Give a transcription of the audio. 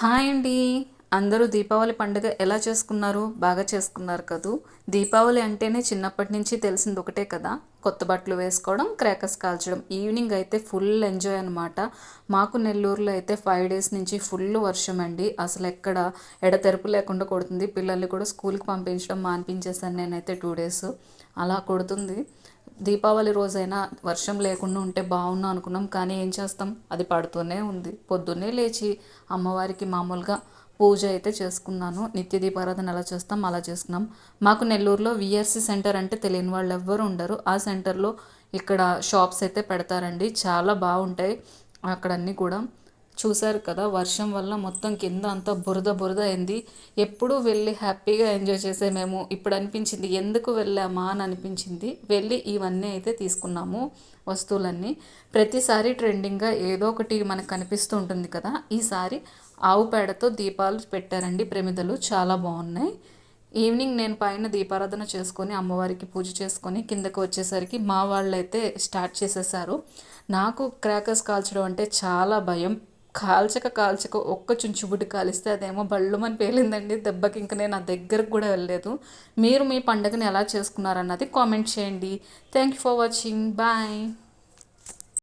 Hi అండి. అందరూ దీపావళి పండుగ ఎలా చేసుకున్నారు? బాగా చేసుకున్నారు కదూ! దీపావళి అంటేనే చిన్నప్పటి నుంచి తెలిసింది ఒకటే కదా! కొత్త బట్టలు వేసుకోవడం, క్రాకర్స్ కాల్చడం. ఈవినింగ్ అయితే ఫుల్ ఎంజాయ్ అనమాట. మాకు నెల్లూరులో అయితే 5 డేస్ నుంచి ఫుల్ వర్షం అండి. అసలు ఎక్కడ ఎడతెరపు లేకుండా కొడుతుంది. పిల్లల్ని కూడా స్కూల్కి పంపించడం మాన్పించేసాను నేనైతే 2 డేస్. అలా కొడుతుంది. దీపావళి రోజైనా వర్షం లేకుండా ఉంటే బాగుండు అనుకున్నాం. కానీ ఏం చేస్తాం, అది పడుతూనే ఉంది. పొద్దున్నే లేచి అమ్మవారికి మామూలుగా పూజ అయితే చేసుకున్నాను. నిత్య దీపారాధన ఎలా చేస్తాం అలా చేసుకున్నాం. మాకు నెల్లూరులో విఆర్సి సెంటర్ అంటే తెలియని వాళ్ళు ఎవ్వరు ఉండరు. ఆ సెంటర్లో ఇక్కడ షాప్స్ అయితే పెడతారండి, చాలా బాగుంటాయి అక్కడన్నీ కూడా. చూశారు కదా, వర్షం వల్ల మొత్తం కింద అంతా బురద బురద అయింది. ఎప్పుడూ వెళ్ళి హ్యాపీగా ఎంజాయ్ చేసే మేము ఇప్పుడు అనిపించింది ఎందుకు వెళ్ళామా అని అనిపించింది. వెళ్ళి ఇవన్నీ అయితే తీసుకున్నాము వస్తువులన్నీ. ప్రతిసారి ట్రెండింగ్గా ఏదో ఒకటి మనకు కనిపిస్తూ ఉంటుంది కదా, ఈసారి ఆవు పేడతో దీపాలు పెట్టారండి, ప్రమిదలు చాలా బాగున్నాయి. ఈవినింగ్ నేను పైన దీపారాధన చేసుకొని అమ్మవారికి పూజ చేసుకొని కిందకు వచ్చేసరికి మా వాళ్ళైతే స్టార్ట్ చేసేసారు. నాకు క్రాకర్స్ కాల్చడం అంటే చాలా భయం. కాల్చక కాల్చక ఒక్క చుంచుబుడ్డి కాలిస్తే అదేమో బళ్ళుమని పేలిందండి దెబ్బకి. ఇంక నేను ఆ దగ్గరకు కూడా వెళ్ళలేదు. మీరు మీ పండుగను ఎలా చేసుకున్నారన్నది కామెంట్ చేయండి. Thank you for watching. Bye.